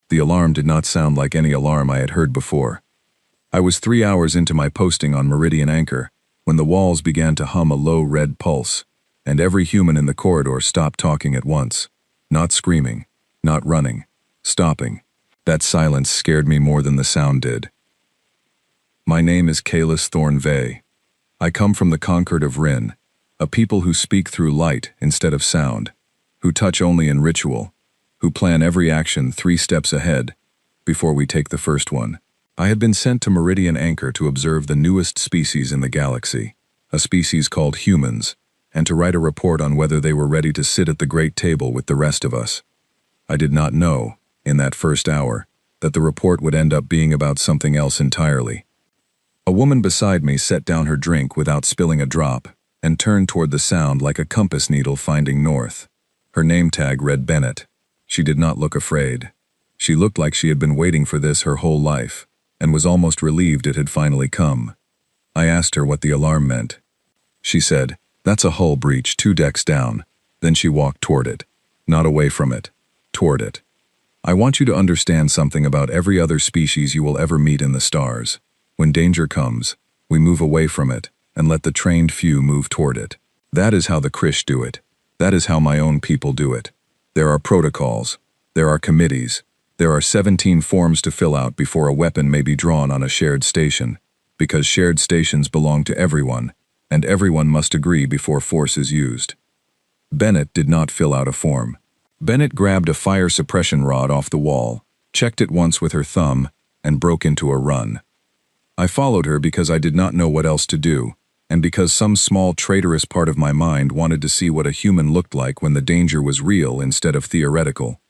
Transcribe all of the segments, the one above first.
The alarm did not sound like any alarm I had heard before. I was 3 hours into my posting on Meridian Anchor when the walls began to hum a low red pulse, and every human in the corridor stopped talking at once. Not screaming, not running, stopping. That silence scared me more than the sound did. My name is Kalis Thornvey. I come from the Concord of Rin, a people who speak through light instead of sound, who touch only in ritual, who plan every action 3 steps ahead before we take the first one. I had been sent to Meridian Anchor to observe the newest species in the galaxy, a species called humans, and to write a report on whether they were ready to sit at the great table with the rest of us. I did not know, in that first hour, that the report would end up being about something else entirely. A woman beside me set down her drink without spilling a drop and turned toward the sound like a compass needle finding north. Her name tag read Bennett. She did not look afraid. She looked like she had been waiting for this her whole life, and was almost relieved it had finally come. I asked her what the alarm meant. She said, "That's a hull breach 2 decks down." Then she walked toward it. Not away from it. Toward it. I want you to understand something about every other species you will ever meet in the stars. When danger comes, we move away from it and let the trained few move toward it. That is how the Krish do it. That is how my own people do it. There are protocols. There are committees. There are 17 forms to fill out before a weapon may be drawn on a shared station, because shared stations belong to everyone, and everyone must agree before force is used. Bennett did not fill out a form. Bennett grabbed a fire suppression rod off the wall, checked it once with her thumb, and broke into a run. I followed her because I did not know what else to do, and because some small traitorous part of my mind wanted to see what a human looked like when the danger was real instead of theoretical.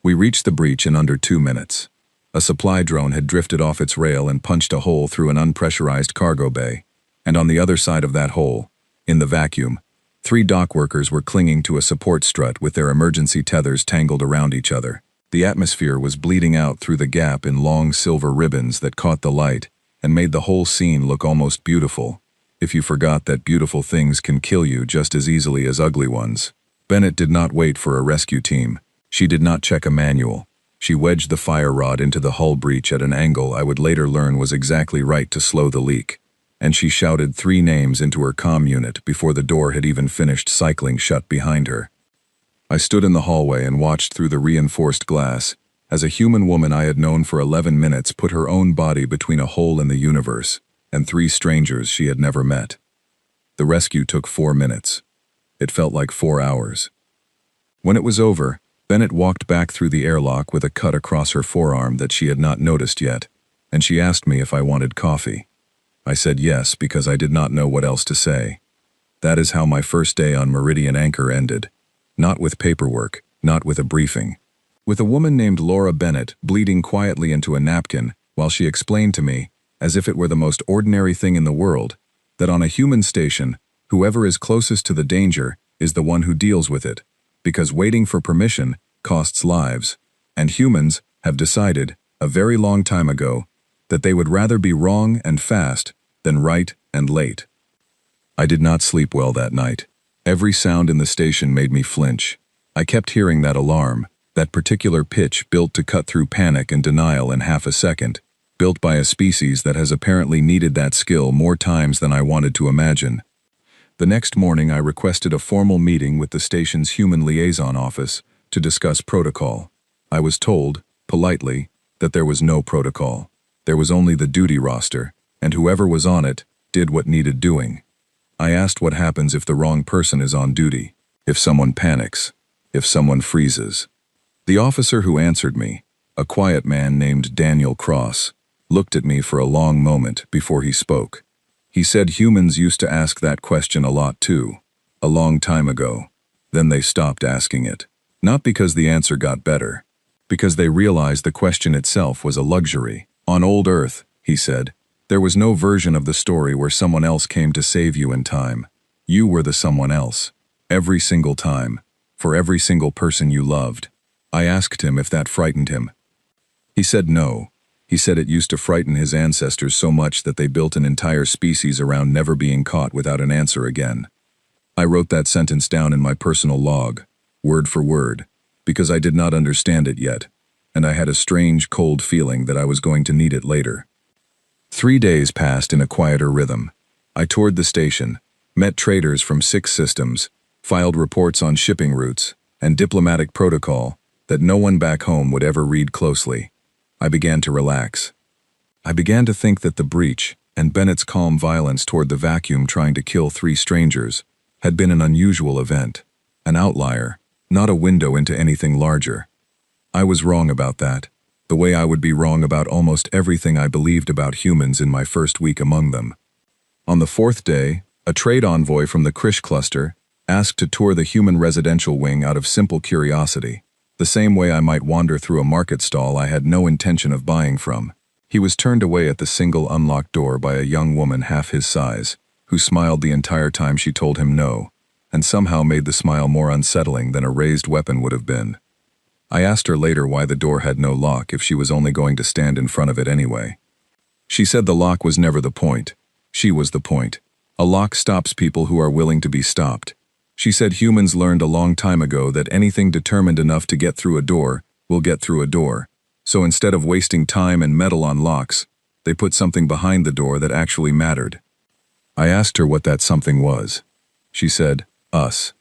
We reached the breach in under 2 minutes. A supply drone had drifted off its rail and punched a hole through an unpressurized cargo bay, and on the other side of that hole, in the vacuum, 3 dock workers were clinging to a support strut with their emergency tethers tangled around each other. The atmosphere was bleeding out through the gap in long silver ribbons that caught the light and made the whole scene look almost beautiful, if you forgot that beautiful things can kill you just as easily as ugly ones. Bennett did not wait for a rescue team. She did not check a manual. She wedged the fire rod into the hull breach at an angle I would later learn was exactly right to slow the leak, and she shouted 3 names into her comm unit before the door had even finished cycling shut behind her. I stood in the hallway and watched through the reinforced glass as a human woman I had known for 11 minutes put her own body between a hole in the universe and 3 strangers she had never met. The rescue took 4 minutes. It felt like 4 hours. When it was over, Bennett walked back through the airlock with a cut across her forearm that she had not noticed yet, and she asked me if I wanted coffee. I said yes because I did not know what else to say. That is how my first day on Meridian Anchor ended. Not with paperwork, not with a briefing. With a woman named Laura Bennett bleeding quietly into a napkin while she explained to me, as if it were the most ordinary thing in the world, that on a human station, whoever is closest to the danger is the one who deals with it, because waiting for permission costs lives, and humans have decided, a very long time ago, that they would rather be wrong and fast than right and late. I did not sleep well that night. Every sound in the station made me flinch. I kept hearing that alarm, that particular pitch built to cut through panic and denial in half a second, built by a species that has apparently needed that skill more times than I wanted to imagine. The next morning I requested a formal meeting with the station's human liaison office to discuss protocol. I was told, politely, that there was no protocol. There was only the duty roster, and whoever was on it did what needed doing. I asked what happens if the wrong person is on duty, if someone panics, if someone freezes. The officer who answered me, a quiet man named Daniel Cross, looked at me for a long moment before he spoke. He said humans used to ask that question a lot too, a long time ago. Then they stopped asking it. Not because the answer got better, because they realized the question itself was a luxury. On old Earth, he said, there was no version of the story where someone else came to save you in time. You were the someone else. Every single time. For every single person you loved. I asked him if that frightened him. He said no. He said it used to frighten his ancestors so much that they built an entire species around never being caught without an answer again. I wrote that sentence down in my personal log, word for word, because I did not understand it yet, and I had a strange, cold feeling that I was going to need it later. 3 days passed in a quieter rhythm. I toured the station, met traders from 6 systems, filed reports on shipping routes, and diplomatic protocol that no one back home would ever read closely. I began to relax. I began to think that the breach, and Bennett's calm violence toward the vacuum trying to kill 3 strangers, had been an unusual event, an outlier, not a window into anything larger. I was wrong about that, the way I would be wrong about almost everything I believed about humans in my first week among them. On the 4th day, a trade envoy from the Krish cluster asked to tour the human residential wing out of simple curiosity, the same way I might wander through a market stall I had no intention of buying from. He was turned away at the single unlocked door by a young woman half his size, who smiled the entire time she told him no, and somehow made the smile more unsettling than a raised weapon would have been. I asked her later why the door had no lock if she was only going to stand in front of it anyway. She said the lock was never the point. She was the point. A lock stops people who are willing to be stopped. She said humans learned a long time ago that anything determined enough to get through a door will get through a door. So instead of wasting time and metal on locks, they put something behind the door that actually mattered. I asked her what that something was. She said, us.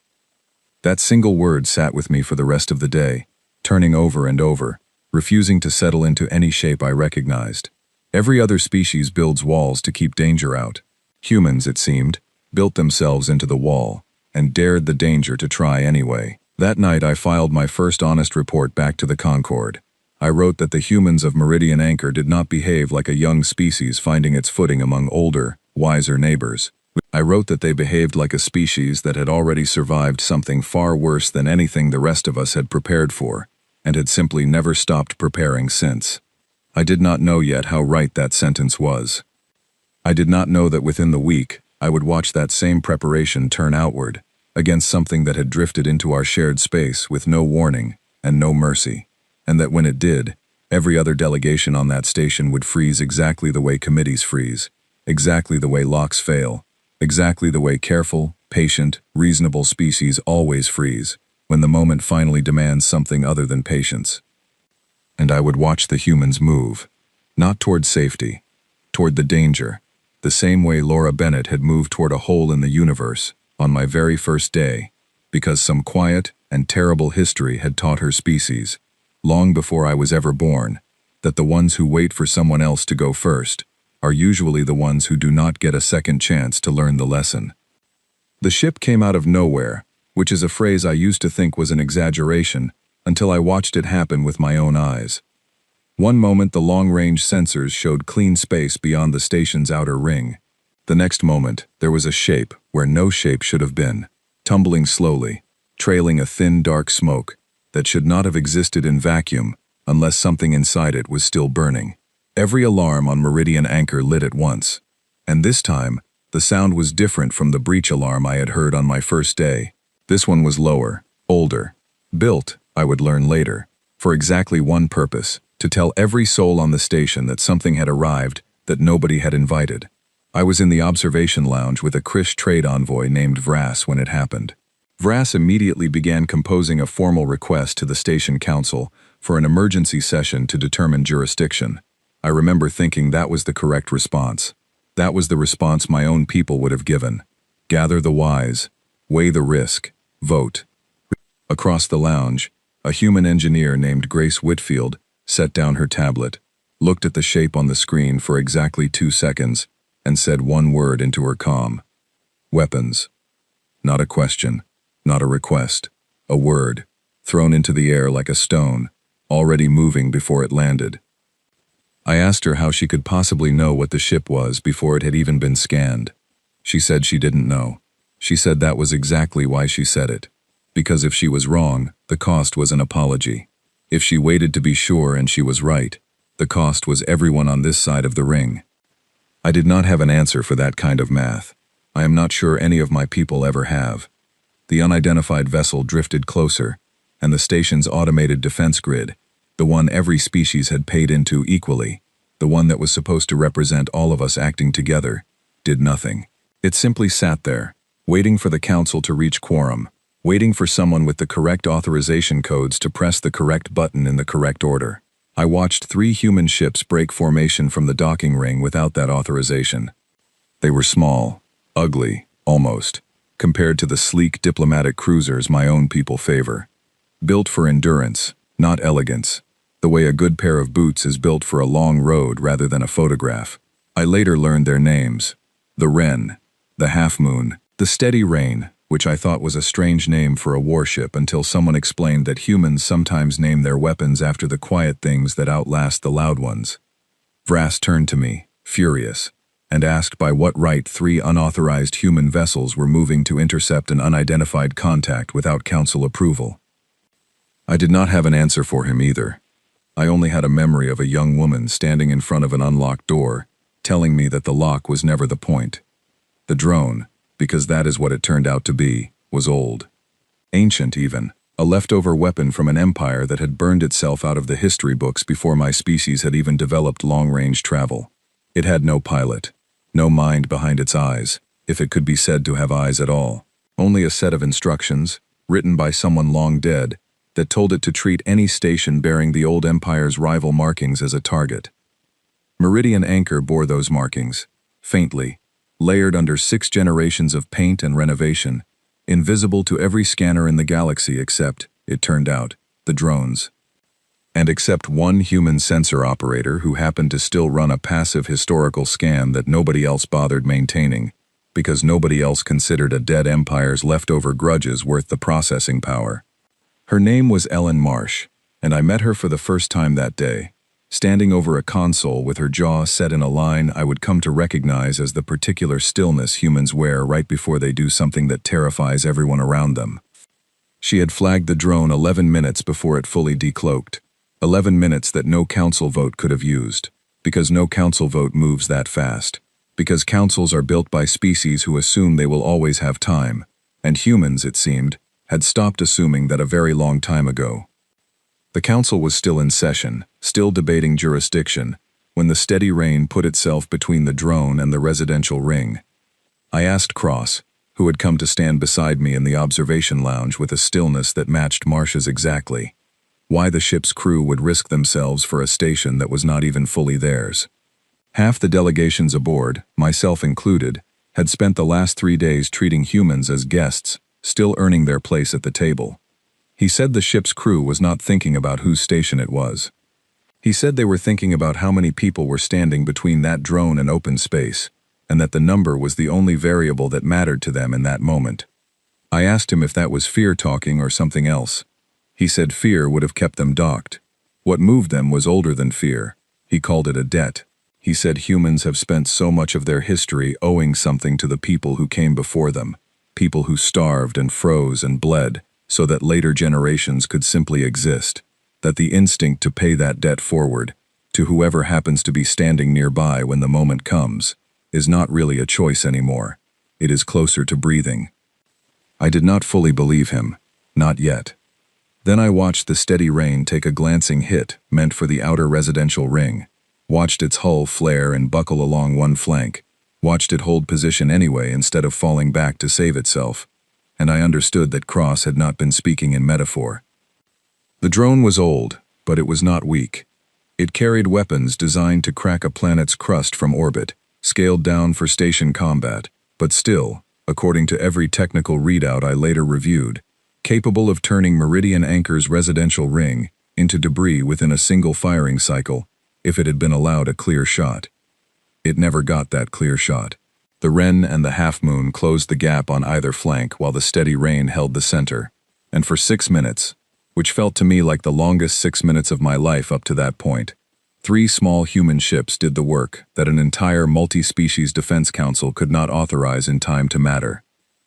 That single word sat with me for the rest of the day, turning over and over, refusing to settle into any shape I recognized. Every other species builds walls to keep danger out. Humans, it seemed, built themselves into the wall, and dared the danger to try anyway. That night I filed my first honest report back to the Concord. I wrote that the humans of Meridian Anchor did not behave like a young species finding its footing among older, wiser neighbors. I wrote that they behaved like a species that had already survived something far worse than anything the rest of us had prepared for, and had simply never stopped preparing since. I did not know yet how right that sentence was. I did not know that within the week, I would watch that same preparation turn outward, against something that had drifted into our shared space with no warning and no mercy. And that when it did, every other delegation on that station would freeze exactly the way committees freeze, exactly the way locks fail, exactly the way careful, patient, reasonable species always freeze, when the moment finally demands something other than patience. And I would watch the humans move, not toward safety, toward the danger, the same way Laura Bennett had moved toward a hole in the universe on my very first day, because some quiet and terrible history had taught her species, long before I was ever born, that the ones who wait for someone else to go first are usually the ones who do not get a second chance to learn the lesson. The ship came out of nowhere, which is a phrase I used to think was an exaggeration until I watched it happen with my own eyes. One moment the long-range sensors showed clean space beyond the station's outer ring. The next moment there was a shape where no shape should have been, tumbling slowly, trailing a thin dark smoke that should not have existed in vacuum unless something inside it was still burning. Every alarm on Meridian Anchor lit at once, and this time, the sound was different from the breach alarm I had heard on my first day. This one was lower, older, built, I would learn later, for exactly one purpose, to tell every soul on the station that something had arrived that nobody had invited. I was in the observation lounge with a Krish trade envoy named Vras when it happened. Vras immediately began composing a formal request to the station council for an emergency session to determine jurisdiction. I remember thinking that was the correct response. That was the response my own people would have given. Gather the wise, weigh the risk, vote. Across the lounge, a human engineer named Grace Whitfield set down her tablet, looked at the shape on the screen for exactly 2 seconds, and said one word into her comm. Weapons. Not a question. Not a request, a word, thrown into the air like a stone, already moving before it landed. I asked her how she could possibly know what the ship was before it had even been scanned. She said she didn't know. She said that was exactly why she said it. Because if she was wrong, the cost was an apology. If she waited to be sure and she was right, the cost was everyone on this side of the ring. I did not have an answer for that kind of math. I am not sure any of my people ever have. The unidentified vessel drifted closer, and the station's automated defense grid, the one every species had paid into equally, the one that was supposed to represent all of us acting together, did nothing. It simply sat there, waiting for the council to reach quorum, waiting for someone with the correct authorization codes to press the correct button in the correct order. I watched 3 human ships break formation from the docking ring without that authorization. They were small, ugly, almost, compared to the sleek diplomatic cruisers my own people favor. Built for endurance, not elegance, the way a good pair of boots is built for a long road rather than a photograph. I later learned their names: the Wren, the Half Moon, the Steady Rain, which I thought was a strange name for a warship until someone explained that humans sometimes name their weapons after the quiet things that outlast the loud ones. Vrass turned to me, furious, and asked by what right 3 unauthorized human vessels were moving to intercept an unidentified contact without council approval. I did not have an answer for him either. I only had a memory of a young woman standing in front of an unlocked door, telling me that the lock was never the point. The drone, because that is what it turned out to be, was old. Ancient even, a leftover weapon from an empire that had burned itself out of the history books before my species had even developed long-range travel. It had no pilot, no mind behind its eyes, if it could be said to have eyes at all. Only a set of instructions, written by someone long dead, that told it to treat any station bearing the old empire's rival markings as a target. Meridian Anchor bore those markings, faintly, layered under 6 generations of paint and renovation, invisible to every scanner in the galaxy except, it turned out, the drones. And except one human sensor operator who happened to still run a passive historical scan that nobody else bothered maintaining, because nobody else considered a dead empire's leftover grudges worth the processing power. Her name was Ellen Marsh, and I met her for the first time that day, standing over a console with her jaw set in a line I would come to recognize as the particular stillness humans wear right before they do something that terrifies everyone around them. She had flagged the drone 11 minutes before it fully decloaked, 11 minutes that no council vote could have used, because no council vote moves that fast, because councils are built by species who assume they will always have time, and humans, it seemed, had stopped assuming that a very long time ago. The council was still in session, still debating jurisdiction, when the Steady Rain put itself between the drone and the residential ring. I asked Cross, who had come to stand beside me in the observation lounge with a stillness that matched Marsh's exactly, why the ship's crew would risk themselves for a station that was not even fully theirs. Half the delegations aboard, myself included, had spent the last 3 days treating humans as guests, still earning their place at the table. He said the ship's crew was not thinking about whose station it was. He said they were thinking about how many people were standing between that drone and open space, and that the number was the only variable that mattered to them in that moment. I asked him if that was fear talking or something else. He said fear would have kept them docked. What moved them was older than fear. He called it a debt. He said humans have spent so much of their history owing something to the people who came before them, people who starved and froze and bled, so that later generations could simply exist, that the instinct to pay that debt forward, to whoever happens to be standing nearby when the moment comes, is not really a choice anymore. It is closer to breathing. I did not fully believe him, not yet. Then I watched the Steady Rain take a glancing hit meant for the outer residential ring, watched its hull flare and buckle along one flank, watched it hold position anyway instead of falling back to save itself, and I understood that Cross had not been speaking in metaphor. The drone was old, but it was not weak. It carried weapons designed to crack a planet's crust from orbit, scaled down for station combat, but still, according to every technical readout I later reviewed, capable of turning Meridian Anchor's residential ring into debris within a single firing cycle if it had been allowed a clear shot. It never got that clear shot. The Wren and the Half Moon closed the gap on either flank while the Steady Rain held the center, and for 6 minutes, which felt to me like the longest 6 minutes of my life up to that point, 3 small human ships did the work that an entire multi-species defense council could not authorize in time to matter.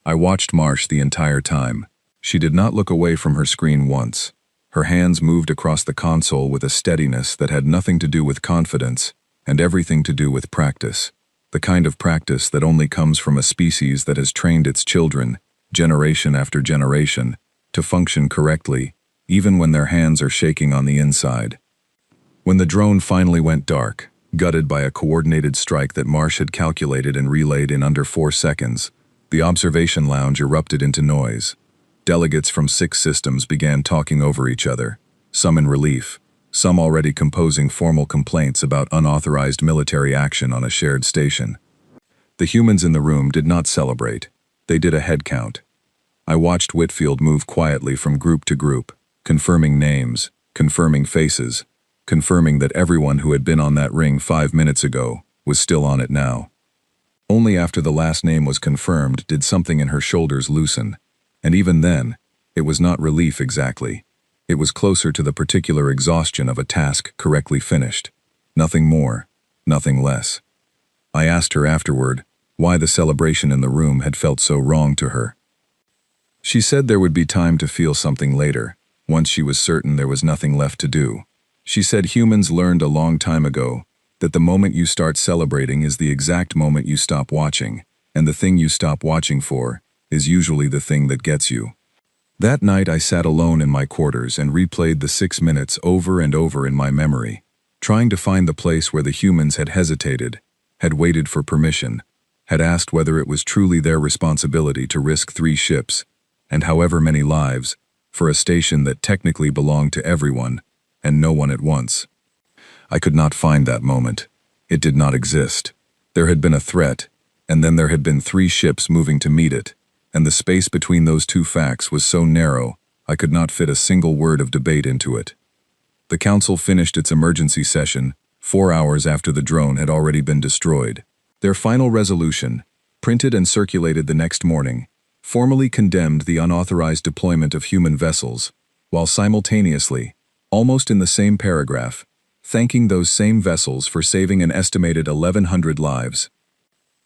I watched Marsh the entire time. She did not look away from her screen once. Her hands moved across the console with a steadiness that had nothing to do with confidence and everything to do with practice, the kind of practice that only comes from a species that has trained its children, generation after generation, to function correctly, even when their hands are shaking on the inside. When the drone finally went dark, gutted by a coordinated strike that Marsh had calculated and relayed in under 4 seconds, the observation lounge erupted into noise. Delegates from 6 systems began talking over each other, some in relief, some already composing formal complaints about unauthorized military action on a shared station. The humans in the room did not celebrate. They did a head count. I watched Whitfield move quietly from group to group, confirming names, confirming faces, confirming that everyone who had been on that ring 5 minutes ago was still on it now. Only after the last name was confirmed did something in her shoulders loosen, and even then, it was not relief exactly. It was closer to the particular exhaustion of a task correctly finished. Nothing more, nothing less. I asked her afterward why the celebration in the room had felt so wrong to her. She said there would be time to feel something later, once she was certain there was nothing left to do. She said humans learned a long time ago that the moment you start celebrating is the exact moment you stop watching, and the thing you stop watching for is usually the thing that gets you. That night I sat alone in my quarters and replayed the 6 minutes over and over in my memory, trying to find the place where the humans had hesitated, had waited for permission, had asked whether it was truly their responsibility to risk 3 ships, and however many lives, for a station that technically belonged to everyone, and no one at once. I could not find that moment. It did not exist. There had been a threat, and then there had been 3 ships moving to meet it, and the space between those 2 facts was so narrow I could not fit a single word of debate into it. The council finished its emergency session 4 hours after the drone had already been destroyed. Their final resolution, printed and circulated the next morning, formally condemned the unauthorized deployment of human vessels, while simultaneously, almost in the same paragraph, thanking those same vessels for saving an estimated 1,100 lives.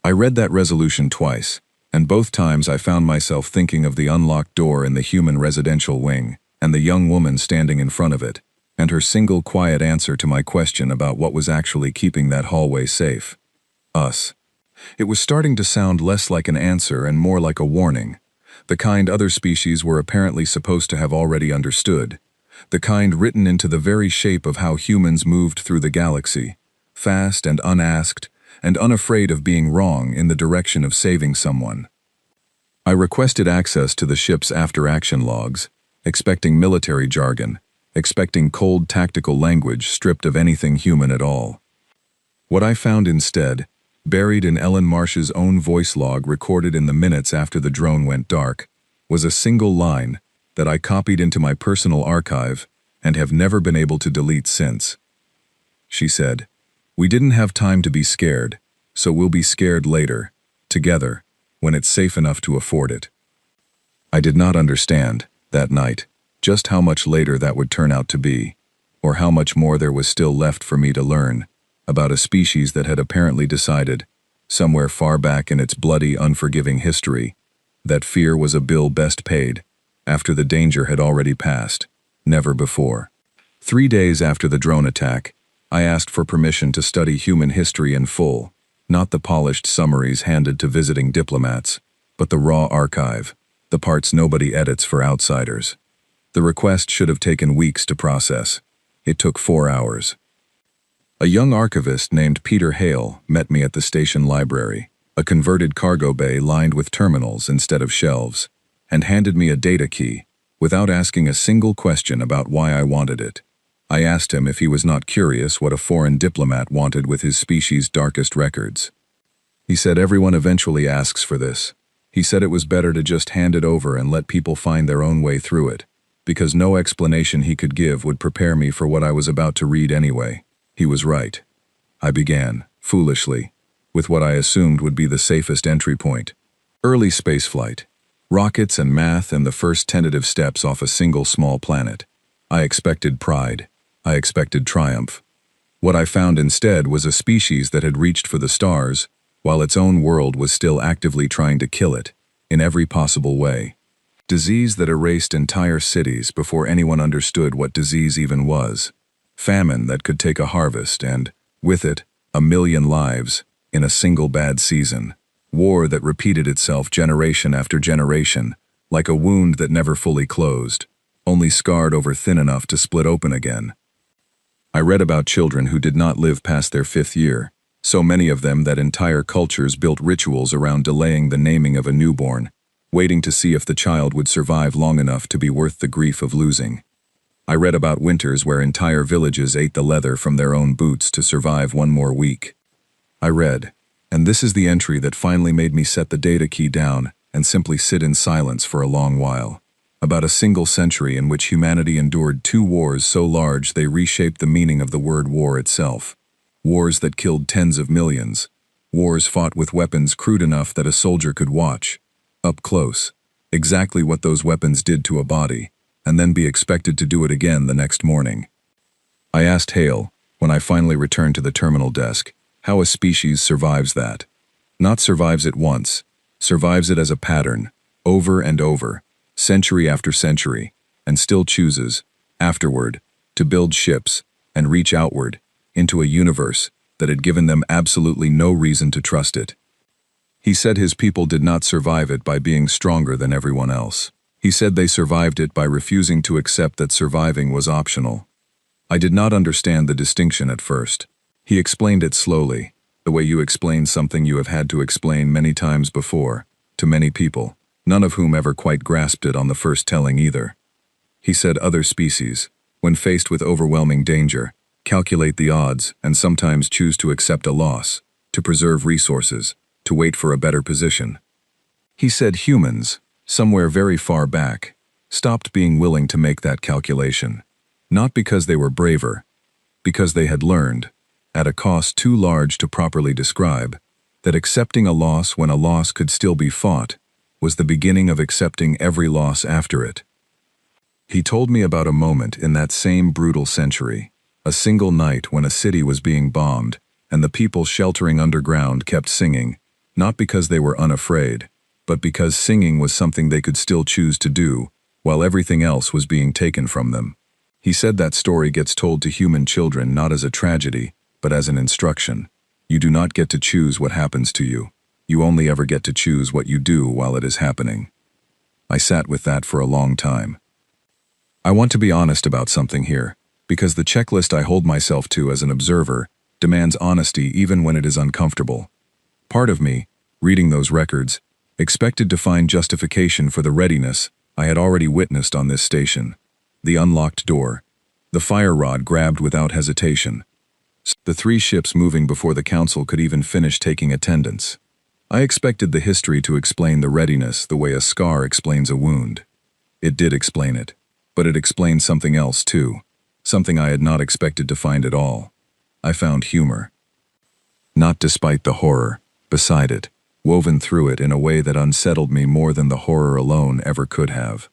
I read that resolution twice, and both times I found myself thinking of the unlocked door in the human residential wing, and the young woman standing in front of it, and her single quiet answer to my question about what was actually keeping that hallway safe. Us. It was starting to sound less like an answer and more like a warning, the kind other species were apparently supposed to have already understood, the kind written into the very shape of how humans moved through the galaxy, fast and unasked, and unafraid of being wrong in the direction of saving someone. I requested access to the ship's after-action logs, expecting military jargon, expecting cold tactical language stripped of anything human at all. What I found instead, buried in Ellen Marsh's own voice log recorded in the minutes after the drone went dark, was a single line that I copied into my personal archive and have never been able to delete since. She said, "We didn't have time to be scared, so we'll be scared later, together, when it's safe enough to afford it." I did not understand, that night, just how much later that would turn out to be, or how much more there was still left for me to learn about a species that had apparently decided, somewhere far back in its bloody, unforgiving history, that fear was a bill best paid, after the danger had already passed, never before. 3 days after the drone attack, I asked for permission to study human history in full, not the polished summaries handed to visiting diplomats, but the raw archive, the parts nobody edits for outsiders. The request should have taken weeks to process. It took 4 hours. A young archivist named Peter Hale met me at the station library, a converted cargo bay lined with terminals instead of shelves, and handed me a data key, without asking a single question about why I wanted it. I asked him if he was not curious what a foreign diplomat wanted with his species' darkest records. He said everyone eventually asks for this. He said it was better to just hand it over and let people find their own way through it, because no explanation he could give would prepare me for what I was about to read anyway. He was right. I began, foolishly, with what I assumed would be the safest entry point. Early spaceflight. Rockets and math and the first tentative steps off a single small planet. I expected pride. I expected triumph. What I found instead was a species that had reached for the stars, while its own world was still actively trying to kill it, in every possible way. Disease that erased entire cities before anyone understood what disease even was. Famine that could take a harvest and, with it, 1,000,000 lives, in a single bad season. War that repeated itself generation after generation, like a wound that never fully closed, only scarred over thin enough to split open again. I read about children who did not live past their 5th year, so many of them that entire cultures built rituals around delaying the naming of a newborn, waiting to see if the child would survive long enough to be worth the grief of losing. I read about winters where entire villages ate the leather from their own boots to survive one more week. I read, and this is the entry that finally made me set the data key down and simply sit in silence for a long while. About a single century in which humanity endured 2 wars so large they reshaped the meaning of the word war itself. Wars that killed tens of millions. Wars fought with weapons crude enough that a soldier could watch, up close, exactly what those weapons did to a body, and then be expected to do it again the next morning. I asked Hale, when I finally returned to the terminal desk, how a species survives that. Not survives it once, survives it as a pattern, over and over, century after century, and still chooses, afterward, to build ships and reach outward into a universe that had given them absolutely no reason to trust it. He said his people did not survive it by being stronger than everyone else. He said they survived it by refusing to accept that surviving was optional. I did not understand the distinction at first. He explained it slowly, the way you explain something you have had to explain many times before, to many people, none of whom ever quite grasped it on the first telling either. He said other species, when faced with overwhelming danger, calculate the odds and sometimes choose to accept a loss, to preserve resources, to wait for a better position. He said humans, somewhere very far back, stopped being willing to make that calculation, not because they were braver, because they had learned, at a cost too large to properly describe, that accepting a loss when a loss could still be fought was the beginning of accepting every loss after it. He told me about a moment in that same brutal century, a single night when a city was being bombed and the people sheltering underground kept singing, not because they were unafraid, but because singing was something they could still choose to do while everything else was being taken from them. He said that story gets told to human children not as a tragedy, but as an instruction. You do not get to choose what happens to you. You only ever get to choose what you do while it is happening. I sat with that for a long time. I want to be honest about something here, because the checklist I hold myself to as an observer demands honesty even when it is uncomfortable. Part of me, reading those records, expected to find justification for the readiness I had already witnessed on this station. The unlocked door, the fire rod grabbed without hesitation, the 3 ships moving before the council could even finish taking attendance. I expected the history to explain the readiness the way a scar explains a wound. It did explain it, but it explained something else too, something I had not expected to find at all. I found humor. Not despite the horror, beside it, woven through it in a way that unsettled me more than the horror alone ever could have.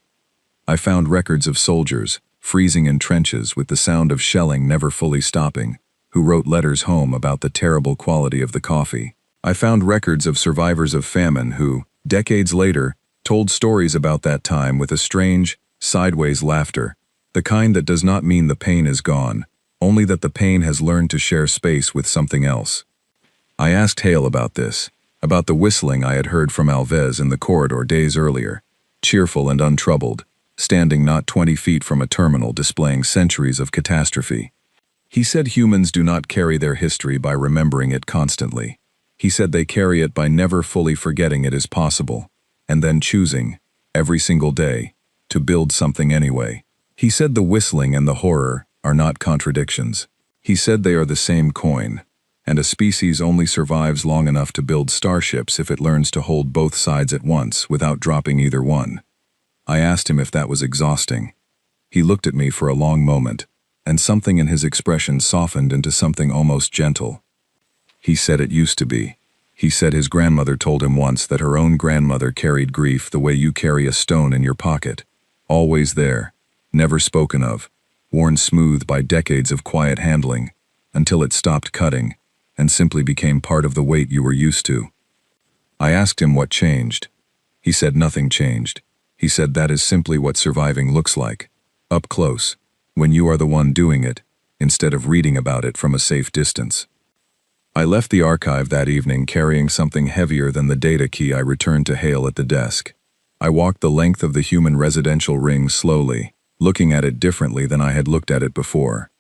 I found records of soldiers, freezing in trenches with the sound of shelling never fully stopping, who wrote letters home about the terrible quality of the coffee. I found records of survivors of famine who, decades later, told stories about that time with a strange, sideways laughter, the kind that does not mean the pain is gone, only that the pain has learned to share space with something else. I asked Hale about this, about the whistling I had heard from Alves in the corridor days earlier, cheerful and untroubled, standing not 20 feet from a terminal displaying centuries of catastrophe. He said humans do not carry their history by remembering it constantly. He said they carry it by never fully forgetting it is possible, and then choosing, every single day, to build something anyway. He said the whistling and the horror are not contradictions. He said they are the same coin, and a species only survives long enough to build starships if it learns to hold both sides at once without dropping either one. I asked him if that was exhausting. He looked at me for a long moment, and something in his expression softened into something almost gentle. He said it used to be. He said his grandmother told him once that her own grandmother carried grief the way you carry a stone in your pocket, always there, never spoken of, worn smooth by decades of quiet handling, until it stopped cutting, and simply became part of the weight you were used to. I asked him what changed. He said nothing changed. He said that is simply what surviving looks like, up close, when you are the one doing it, instead of reading about it from a safe distance. I left the archive that evening carrying something heavier than the data key I returned to Hale at the desk. I walked the length of the human residential ring slowly, looking at it differently than I had looked at it before.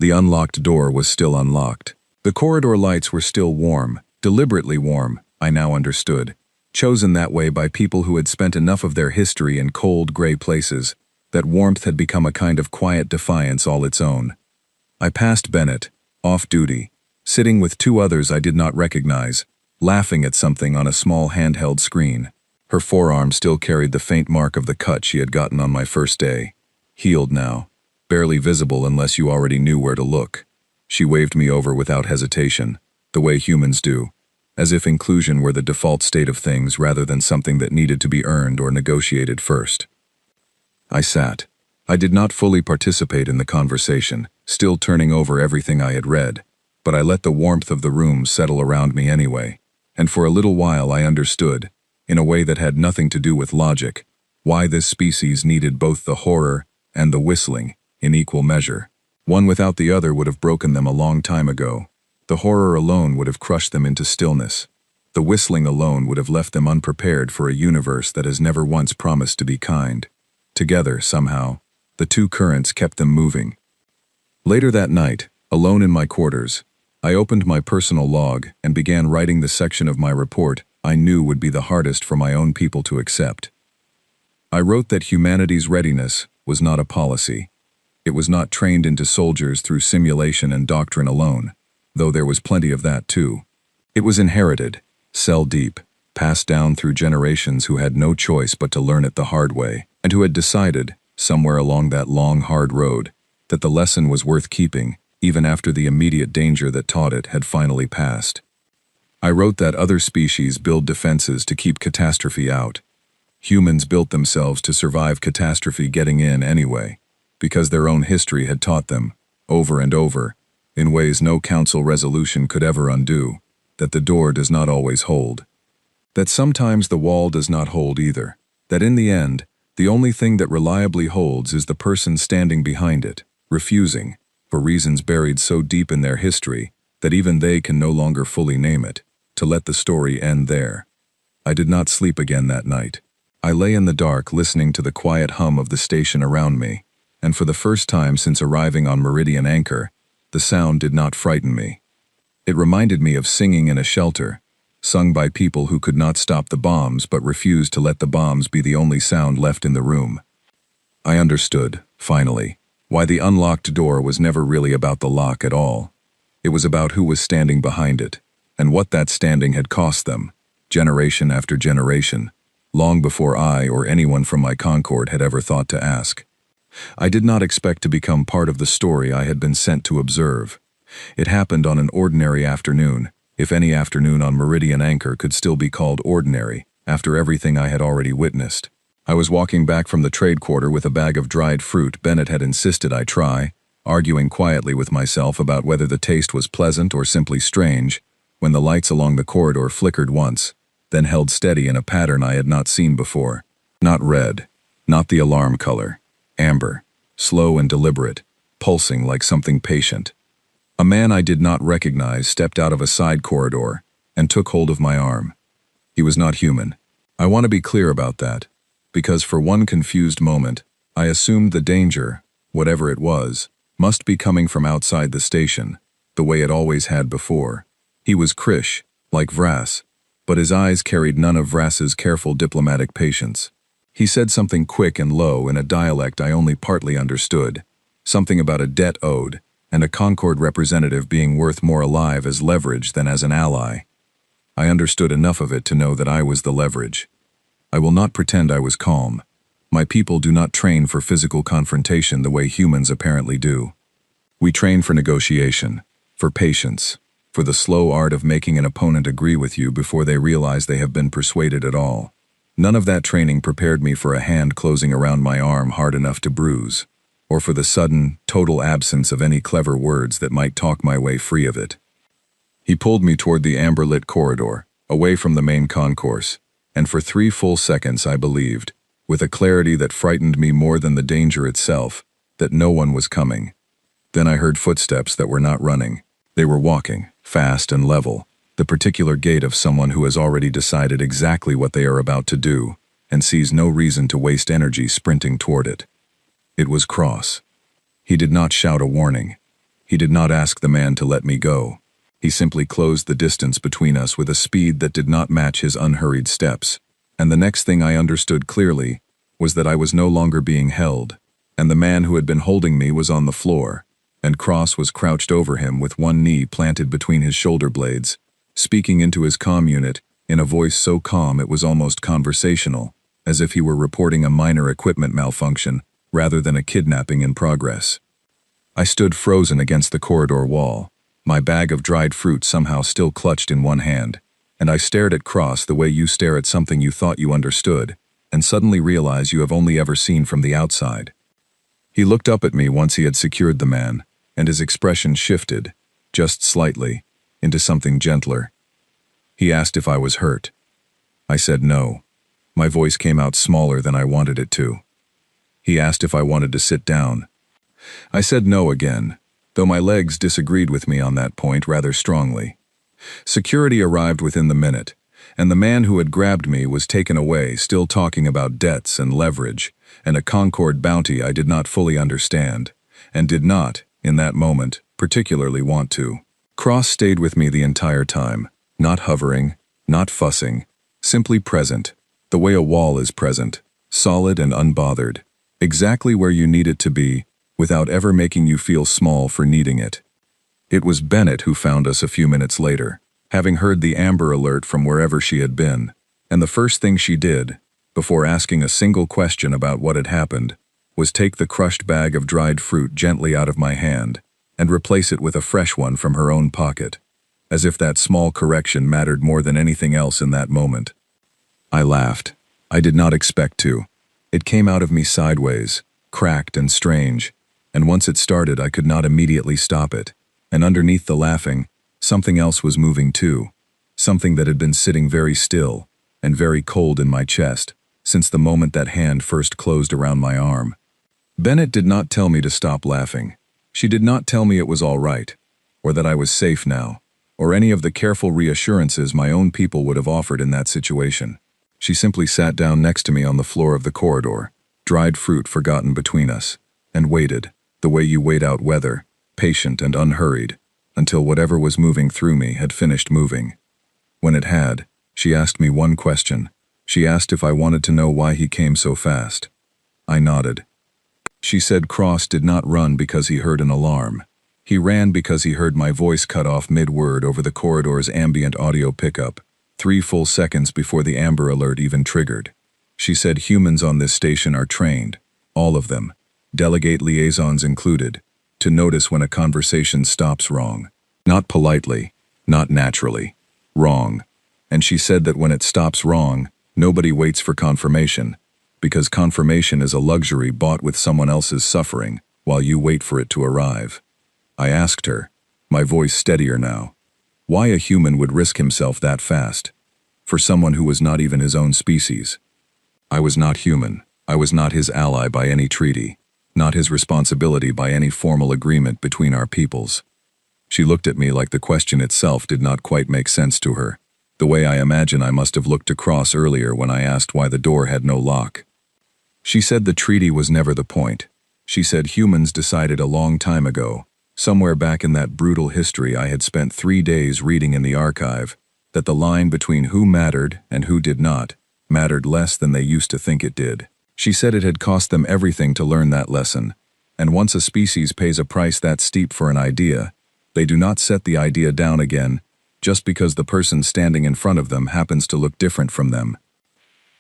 The unlocked door was still unlocked. The corridor lights were still warm, deliberately warm, I now understood, chosen that way by people who had spent enough of their history in cold, gray places That warmth had become a kind of quiet defiance all its own. I passed Bennett, off duty, sitting with two others I did not recognize, laughing at something on a small handheld screen. Her forearm still carried the faint mark of the cut she had gotten on my first day. Healed now, barely visible unless you already knew where to look. She waved me over without hesitation, the way humans do, as if inclusion were the default state of things rather than something that needed to be earned or negotiated first. I sat. I did not fully participate in the conversation, still turning over everything I had read, but I let the warmth of the room settle around me anyway, and for a little while I understood, in a way that had nothing to do with logic, why this species needed both the horror and the whistling in equal measure. One without the other would have broken them a long time ago. The horror alone would have crushed them into stillness. The whistling alone would have left them unprepared for a universe that has never once promised to be kind. Together, somehow, the two currents kept them moving. Later that night, alone in my quarters, I opened my personal log and began writing the section of my report I knew would be the hardest for my own people to accept. I wrote that humanity's readiness was not a policy. It was not trained into soldiers through simulation and doctrine alone, though there was plenty of that too. It was inherited, cell deep, passed down through generations who had no choice but to learn it the hard way, and who had decided, somewhere along that long, hard road, that the lesson was worth keeping, even after the immediate danger that taught it had finally passed. I wrote that other species build defenses to keep catastrophe out. Humans built themselves to survive catastrophe getting in anyway, because their own history had taught them, over and over, in ways no council resolution could ever undo, that the door does not always hold. That sometimes the wall does not hold either. That in the end, the only thing that reliably holds is the person standing behind it, refusing, for reasons buried so deep in their history that even they can no longer fully name it, to let the story end there. I did not sleep again that night. I lay in the dark listening to the quiet hum of the station around me, and for the first time since arriving on Meridian Anchor, the sound did not frighten me. It reminded me of singing in a shelter, sung by people who could not stop the bombs but refused to let the bombs be the only sound left in the room. I understood, finally, why the unlocked door was never really about the lock at all. It was about who was standing behind it, and what that standing had cost them, generation after generation, long before I or anyone from my Concord had ever thought to ask. I did not expect to become part of the story I had been sent to observe. It happened on an ordinary afternoon, if any afternoon on Meridian Anchor could still be called ordinary, after everything I had already witnessed. I was walking back from the trade quarter with a bag of dried fruit Bennett had insisted I try, arguing quietly with myself about whether the taste was pleasant or simply strange, when the lights along the corridor flickered once, then held steady in a pattern I had not seen before. Not red, not the alarm color, amber, slow and deliberate, pulsing like something patient. A man I did not recognize stepped out of a side corridor and took hold of my arm. He was not human. I want to be clear about that, because for one confused moment, I assumed the danger, whatever it was, must be coming from outside the station, the way it always had before. He was Krish, like Vras, but his eyes carried none of Vras's careful diplomatic patience. He said something quick and low in a dialect I only partly understood, something about a debt owed, and a Concord representative being worth more alive as leverage than as an ally. I understood enough of it to know that I was the leverage. I will not pretend I was calm. My people do not train for physical confrontation the way humans apparently do. We train for negotiation, for patience, for the slow art of making an opponent agree with you before they realize they have been persuaded at all. None of that training prepared me for a hand closing around my arm hard enough to bruise, or for the sudden, total absence of any clever words that might talk my way free of it. He pulled me toward the amber-lit corridor, away from the main concourse, and for 3 full seconds I believed, with a clarity that frightened me more than the danger itself, that no one was coming. Then I heard footsteps that were not running. They were walking, fast and level, the particular gait of someone who has already decided exactly what they are about to do, and sees no reason to waste energy sprinting toward it. It was Cross. He did not shout a warning. He did not ask the man to let me go. He simply closed the distance between us with a speed that did not match his unhurried steps, and the next thing I understood clearly was that I was no longer being held, and the man who had been holding me was on the floor, and Cross was crouched over him with one knee planted between his shoulder blades, speaking into his comm unit in a voice so calm it was almost conversational, as if he were reporting a minor equipment malfunction rather than a kidnapping in progress. I stood frozen against the corridor wall, my bag of dried fruit somehow still clutched in one hand, and I stared at Cross the way you stare at something you thought you understood, and suddenly realize you have only ever seen from the outside. He looked up at me once he had secured the man, and his expression shifted, just slightly, into something gentler. He asked if I was hurt. I said no. My voice came out smaller than I wanted it to. He asked if I wanted to sit down. I said no again, though my legs disagreed with me on that point rather strongly. Security arrived within the minute, and the man who had grabbed me was taken away, still talking about debts and leverage, and a Concord bounty I did not fully understand, and did not, in that moment, particularly want to. Cross stayed with me the entire time, not hovering, not fussing, simply present, the way a wall is present, solid and unbothered, exactly where you need it to be, without ever making you feel small for needing it. It was Bennett who found us a few minutes later, having heard the Amber Alert from wherever she had been, and the first thing she did, before asking a single question about what had happened, was take the crushed bag of dried fruit gently out of my hand and replace it with a fresh one from her own pocket, as if that small correction mattered more than anything else in that moment. I laughed. I did not expect to. It came out of me sideways, cracked and strange, and once it started I could not immediately stop it, and underneath the laughing, something else was moving too, something that had been sitting very still and very cold in my chest since the moment that hand first closed around my arm. Bennett did not tell me to stop laughing. She did not tell me it was all right, or that I was safe now, or any of the careful reassurances my own people would have offered in that situation. She simply sat down next to me on the floor of the corridor, dried fruit forgotten between us, and waited, the way you wait out weather, patient and unhurried, until whatever was moving through me had finished moving. When it had, she asked me one question. She asked if I wanted to know why he came so fast. I nodded. She said Cross did not run because he heard an alarm. He ran because he heard my voice cut off mid-word over the corridor's ambient audio pickup, 3 full seconds before the Amber Alert even triggered. She said humans on this station are trained, all of them, delegate liaisons included, to notice when a conversation stops wrong. Not politely, not naturally, wrong. And she said that when it stops wrong, nobody waits for confirmation, because confirmation is a luxury bought with someone else's suffering while you wait for it to arrive. I asked her, my voice steadier now, why a human would risk himself that fast, for someone who was not even his own species. I was not human. I was not his ally by any treaty, not his responsibility by any formal agreement between our peoples. She looked at me like the question itself did not quite make sense to her, the way I imagine I must have looked to Cross earlier when I asked why the door had no lock. She said the treaty was never the point. She said humans decided a long time ago, somewhere back in that brutal history I had spent 3 days reading in the archive, that the line between who mattered and who did not mattered less than they used to think it did. She said it had cost them everything to learn that lesson, and once a species pays a price that steep for an idea, they do not set the idea down again just because the person standing in front of them happens to look different from them.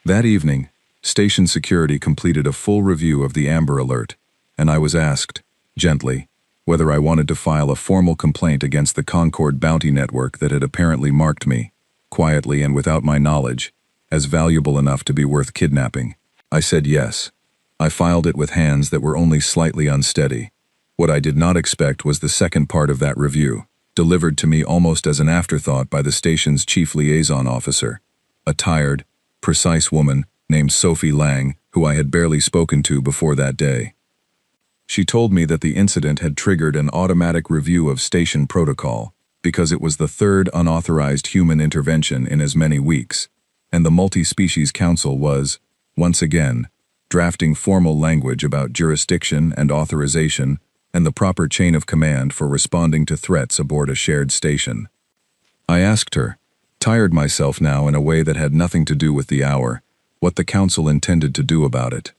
That evening, station security completed a full review of the Amber Alert, and I was asked, gently, whether I wanted to file a formal complaint against the Concord bounty network that had apparently marked me, quietly and without my knowledge, as valuable enough to be worth kidnapping. I said yes. I filed it with hands that were only slightly unsteady. What I did not expect was the second part of that review, delivered to me almost as an afterthought by the station's chief liaison officer, a tired, precise woman named Sophie Lang, who I had barely spoken to before that day. She told me that the incident had triggered an automatic review of station protocol because it was the 3rd unauthorized human intervention in as many weeks, and the Multi-Species Council was, once again, drafting formal language about jurisdiction and authorization and the proper chain of command for responding to threats aboard a shared station. I asked her, tired myself now in a way that had nothing to do with the hour, what the council intended to do about it.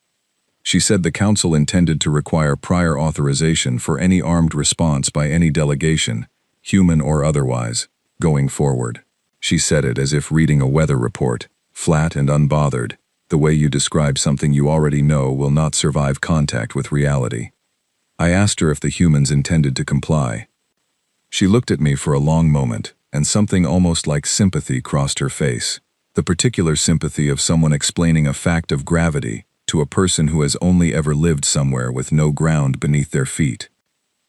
She said the council intended to require prior authorization for any armed response by any delegation, human or otherwise, going forward. She said it as if reading a weather report, flat and unbothered, the way you describe something you already know will not survive contact with reality. I asked her if the humans intended to comply. She looked at me for a long moment, and something almost like sympathy crossed her face, the particular sympathy of someone explaining a fact of gravity to a person who has only ever lived somewhere with no ground beneath their feet.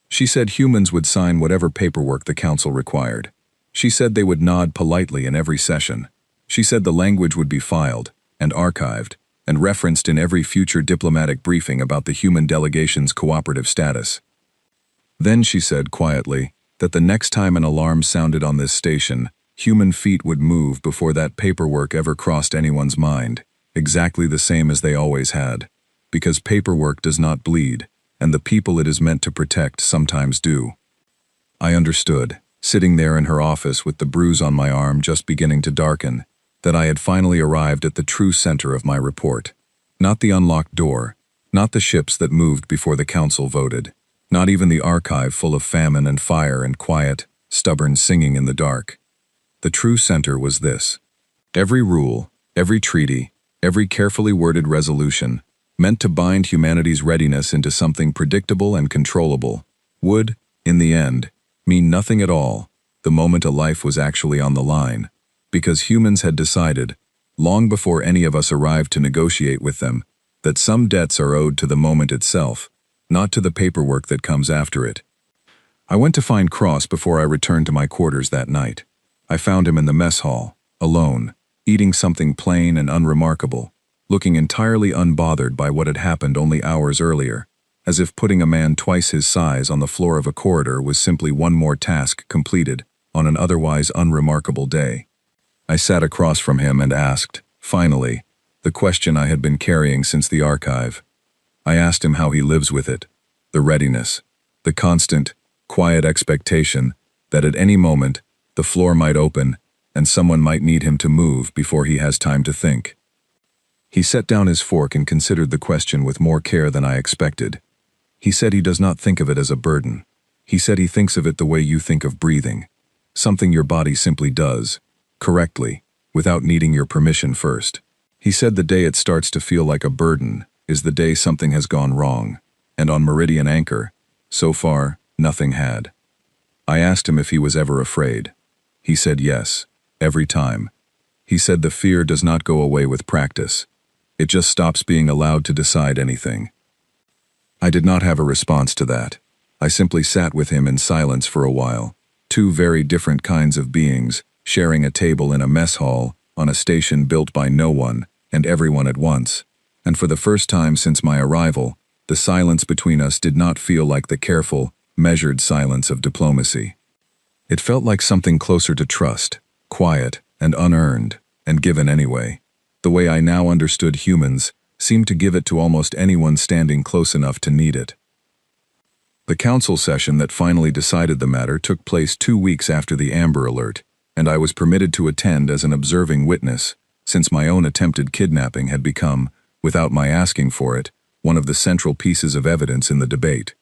She said humans would sign whatever paperwork the council required. She said they would nod politely in every session. She said the language would be filed and archived and referenced in every future diplomatic briefing about the human delegation's cooperative status. Then she said quietly that the next time an alarm sounded on this station, human feet would move before that paperwork ever crossed anyone's mind, exactly the same as they always had, because paperwork does not bleed, and the people it is meant to protect sometimes do. I understood, sitting there in her office with the bruise on my arm just beginning to darken, that I had finally arrived at the true center of my report. Not the unlocked door, not the ships that moved before the council voted, not even the archive full of famine and fire and quiet, stubborn singing in the dark. The true center was this. Every rule, every treaty, every carefully worded resolution, meant to bind humanity's readiness into something predictable and controllable, would, in the end, mean nothing at all the moment a life was actually on the line, because humans had decided, long before any of us arrived to negotiate with them, that some debts are owed to the moment itself, not to the paperwork that comes after it. I went to find Cross before I returned to my quarters that night. I found him in the mess hall, alone, eating something plain and unremarkable, looking entirely unbothered by what had happened only hours earlier, as if putting a man twice his size on the floor of a corridor was simply one more task completed on an otherwise unremarkable day. I sat across from him and asked, finally, the question I had been carrying since the archive. I asked him how he lives with it, the readiness, the constant, quiet expectation that at any moment the floor might open and someone might need him to move before he has time to think. He set down his fork and considered the question with more care than I expected. He said he does not think of it as a burden. He said he thinks of it the way you think of breathing, something your body simply does, correctly, without needing your permission first. He said the day it starts to feel like a burden is the day something has gone wrong, and on Meridian Anchor, so far, nothing had. I asked him if he was ever afraid. He said yes, every time. He said the fear does not go away with practice. It just stops being allowed to decide anything. I did not have a response to that. I simply sat with him in silence for a while, two very different kinds of beings, sharing a table in a mess hall on a station built by no one and everyone at once. And for the first time since my arrival, the silence between us did not feel like the careful, measured silence of diplomacy. It felt like something closer to trust, quiet and unearned, and given anyway. The way I now understood humans seemed to give it to almost anyone standing close enough to need it. The council session that finally decided the matter took place 2 weeks after the Amber Alert, and I was permitted to attend as an observing witness, since my own attempted kidnapping had become, without my asking for it, one of the central pieces of evidence in the debate.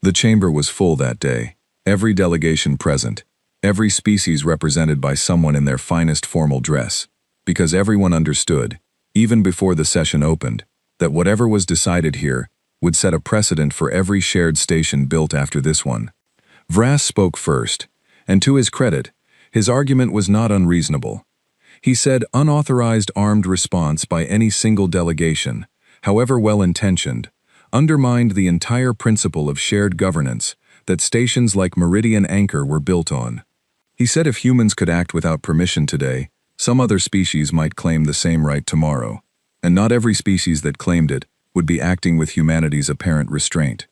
The chamber was full that day, every delegation present, every species represented by someone in their finest formal dress, because everyone understood, even before the session opened, that whatever was decided here would set a precedent for every shared station built after this one. Vrass spoke first, and to his credit, his argument was not unreasonable. He said unauthorized armed response by any single delegation, however well-intentioned, undermined the entire principle of shared governance that stations like Meridian Anchor were built on. He said if humans could act without permission today, some other species might claim the same right tomorrow, and not every species that claimed it would be acting with humanity's apparent restraint.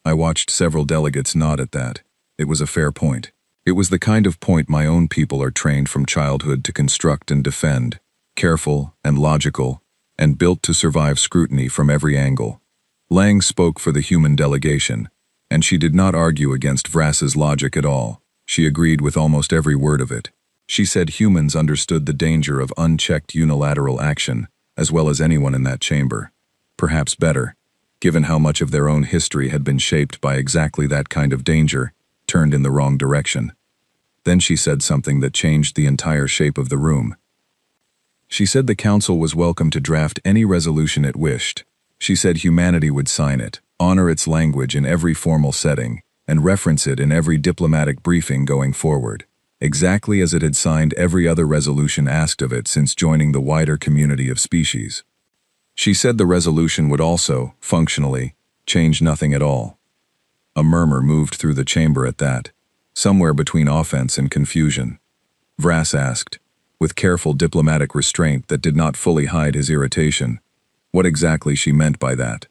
I watched several delegates nod at that. It was a fair point. It was the kind of point my own people are trained from childhood to construct and defend, careful and logical, and built to survive scrutiny from every angle. Lang spoke for the human delegation, and she did not argue against Vrass's logic at all. She agreed with almost every word of it. She said humans understood the danger of unchecked unilateral action, as well as anyone in that chamber. Perhaps better, given how much of their own history had been shaped by exactly that kind of danger, turned in the wrong direction. Then she said something that changed the entire shape of the room. She said the council was welcome to draft any resolution it wished. She said humanity would sign it, honor its language in every formal setting, and reference it in every diplomatic briefing going forward, exactly as it had signed every other resolution asked of it since joining the wider community of species. She said the resolution would also, functionally, change nothing at all. A murmur moved through the chamber at that, somewhere between offense and confusion. Vrass asked, with careful diplomatic restraint that did not fully hide his irritation, what exactly she meant by that.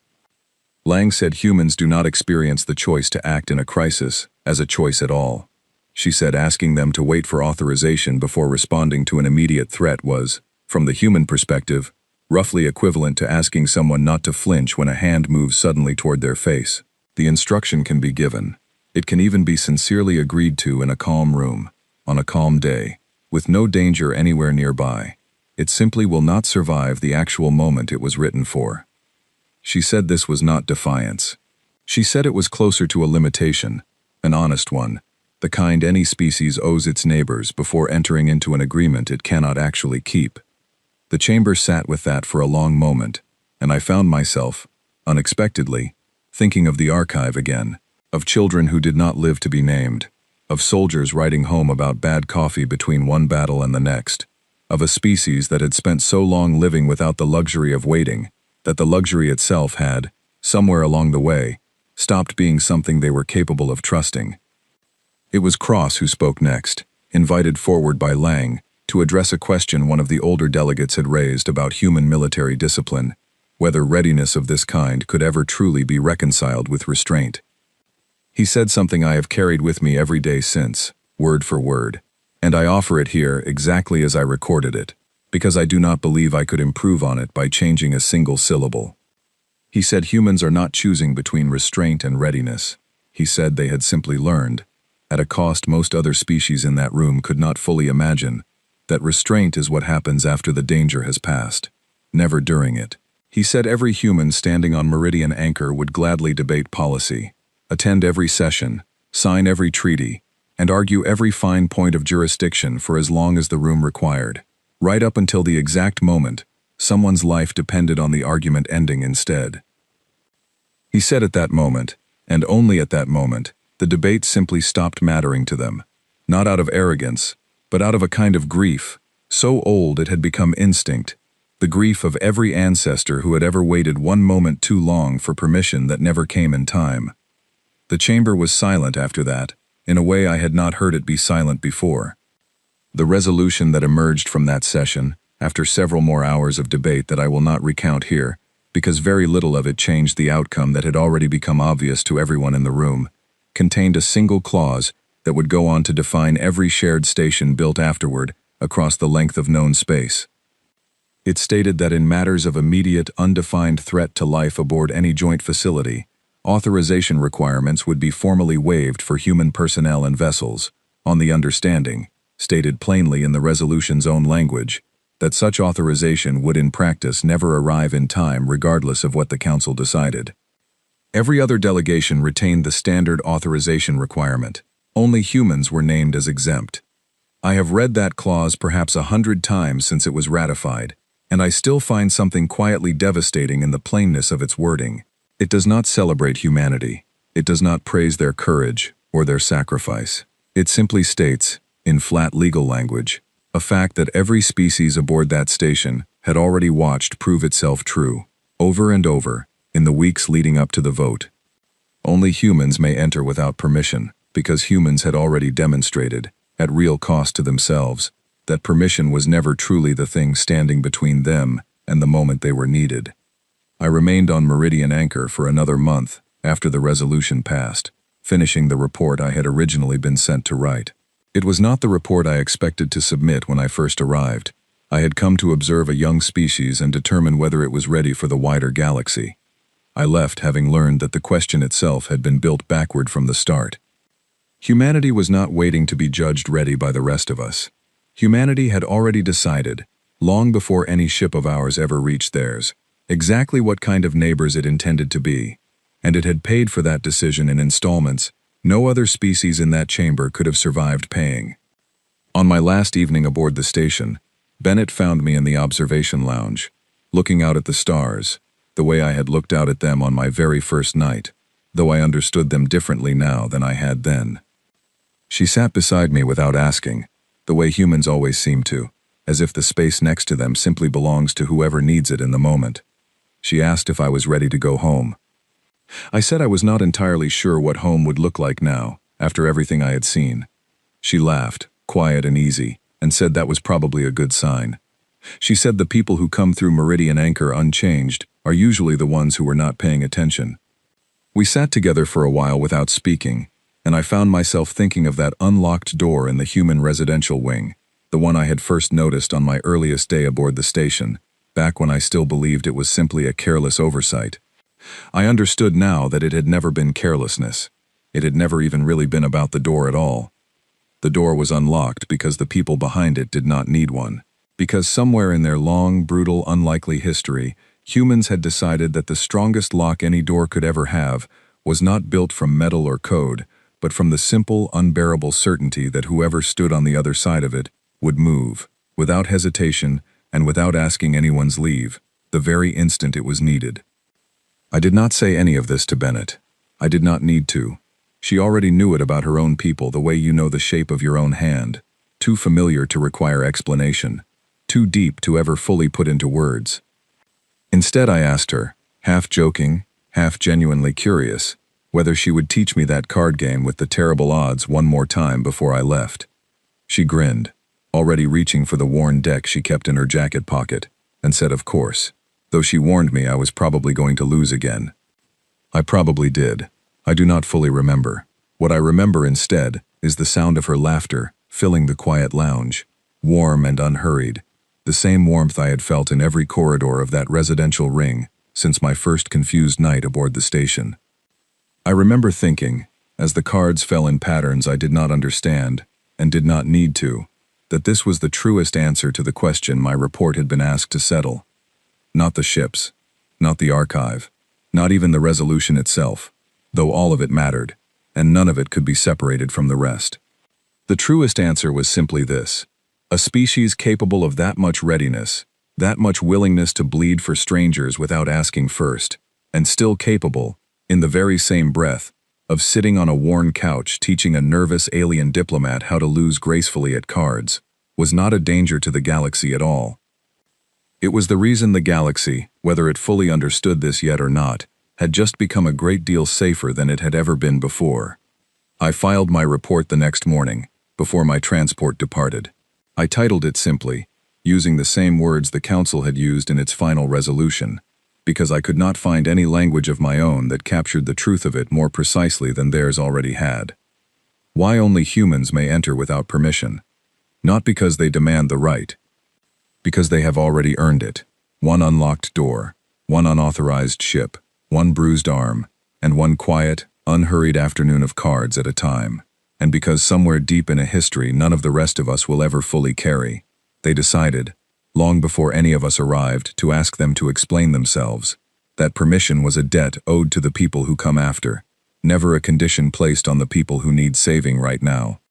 Lang said humans do not experience the choice to act in a crisis as a choice at all. She said asking them to wait for authorization before responding to an immediate threat was, from the human perspective, roughly equivalent to asking someone not to flinch when a hand moves suddenly toward their face. The instruction can be given. It can even be sincerely agreed to in a calm room, on a calm day, with no danger anywhere nearby. It simply will not survive the actual moment it was written for. She said this was not defiance. She said it was closer to a limitation, an honest one, the kind any species owes its neighbors before entering into an agreement it cannot actually keep. The chamber sat with that for a long moment, and I found myself, unexpectedly, thinking of the archive again, of children who did not live to be named, of soldiers writing home about bad coffee between one battle and the next, of a species that had spent so long living without the luxury of waiting, that the luxury itself had, somewhere along the way, stopped being something they were capable of trusting. It was Cross who spoke next, invited forward by Lang, to address a question one of the older delegates had raised about human military discipline, whether readiness of this kind could ever truly be reconciled with restraint. He said something I have carried with me every day since, word for word, and I offer it here exactly as I recorded it, because I do not believe I could improve on it by changing a single syllable. He said humans are not choosing between restraint and readiness. He said they had simply learned, at a cost most other species in that room could not fully imagine, that restraint is what happens after the danger has passed, never during it. He said every human standing on Meridian Anchor would gladly debate policy, attend every session, sign every treaty, and argue every fine point of jurisdiction for as long as the room required, right up until the exact moment someone's life depended on the argument ending instead. He said at that moment, and only at that moment, the debate simply stopped mattering to them, not out of arrogance, but out of a kind of grief, so old it had become instinct, the grief of every ancestor who had ever waited one moment too long for permission that never came in time. The chamber was silent after that, in a way I had not heard it be silent before. The resolution that emerged from that session, after several more hours of debate that I will not recount here, because very little of it changed the outcome that had already become obvious to everyone in the room, contained a single clause that would go on to define every shared station built afterward across the length of known space. It stated that in matters of immediate, undefined threat to life aboard any joint facility, authorization requirements would be formally waived for human personnel and vessels, on the understanding, stated plainly in the resolution's own language, that such authorization would in practice never arrive in time regardless of what the Council decided. Every other delegation retained the standard authorization requirement. Only humans were named as exempt. I have read that clause perhaps 100 times since it was ratified, and I still find something quietly devastating in the plainness of its wording. It does not celebrate humanity. It does not praise their courage or their sacrifice. It simply states, in flat legal language, a fact that every species aboard that station had already watched prove itself true, over and over, in the weeks leading up to the vote. Only humans may enter without permission, because humans had already demonstrated, at real cost to themselves, that permission was never truly the thing standing between them and the moment they were needed. I remained on Meridian Anchor for another month after the resolution passed, finishing the report I had originally been sent to write. It was not the report I expected to submit when I first arrived. I had come to observe a young species and determine whether it was ready for the wider galaxy. I left having learned that the question itself had been built backward from the start. Humanity was not waiting to be judged ready by the rest of us. Humanity had already decided, long before any ship of ours ever reached theirs, exactly what kind of neighbors it intended to be, and it had paid for that decision in installments no other species in that chamber could have survived paying. On my last evening aboard the station, Bennett found me in the observation lounge, looking out at the stars, the way I had looked out at them on my very first night, though I understood them differently now than I had then. She sat beside me without asking, the way humans always seem to, as if the space next to them simply belongs to whoever needs it in the moment. She asked if I was ready to go home. I said I was not entirely sure what home would look like now, after everything I had seen. She laughed, quiet and easy, and said that was probably a good sign. She said the people who come through Meridian Anchor unchanged are usually the ones who were not paying attention. We sat together for a while without speaking, and I found myself thinking of that unlocked door in the human residential wing, the one I had first noticed on my earliest day aboard the station, back when I still believed it was simply a careless oversight. I understood now that it had never been carelessness. It had never even really been about the door at all. The door was unlocked because the people behind it did not need one, because somewhere in their long, brutal, unlikely history, humans had decided that the strongest lock any door could ever have was not built from metal or code, but from the simple, unbearable certainty that whoever stood on the other side of it would move, without hesitation and without asking anyone's leave, the very instant it was needed. I did not say any of this to Bennett. I did not need to. She already knew it about her own people the way you know the shape of your own hand, too familiar to require explanation, too deep to ever fully put into words. Instead, I asked her, half joking, half genuinely curious, whether she would teach me that card game with the terrible odds one more time before I left. She grinned, already reaching for the worn deck she kept in her jacket pocket, and said of course, though she warned me I was probably going to lose again. I probably did. I do not fully remember. What I remember instead is the sound of her laughter filling the quiet lounge, warm and unhurried, the same warmth I had felt in every corridor of that residential ring since my first confused night aboard the station. I remember thinking, as the cards fell in patterns I did not understand and did not need to, that this was the truest answer to the question my report had been asked to settle. Not the ships, not the archive, not even the resolution itself, though all of it mattered, and none of it could be separated from the rest. The truest answer was simply this: a species capable of that much readiness, that much willingness to bleed for strangers without asking first, and still capable, in the very same breath, of sitting on a worn couch teaching a nervous alien diplomat how to lose gracefully at cards, was not a danger to the galaxy at all. It was the reason the galaxy, whether it fully understood this yet or not, had just become a great deal safer than it had ever been before. I filed my report the next morning, before my transport departed. I titled it simply, using the same words the Council had used in its final resolution, because I could not find any language of my own that captured the truth of it more precisely than theirs already had. Why only humans may enter without permission? Not because they demand the right, because they have already earned it. One unlocked door, one unauthorized ship, one bruised arm, and one quiet, unhurried afternoon of cards at a time. And because somewhere deep in a history none of the rest of us will ever fully carry, they decided, long before any of us arrived, to ask them to explain themselves. That permission was a debt owed to the people who come after, never a condition placed on the people who need saving right now.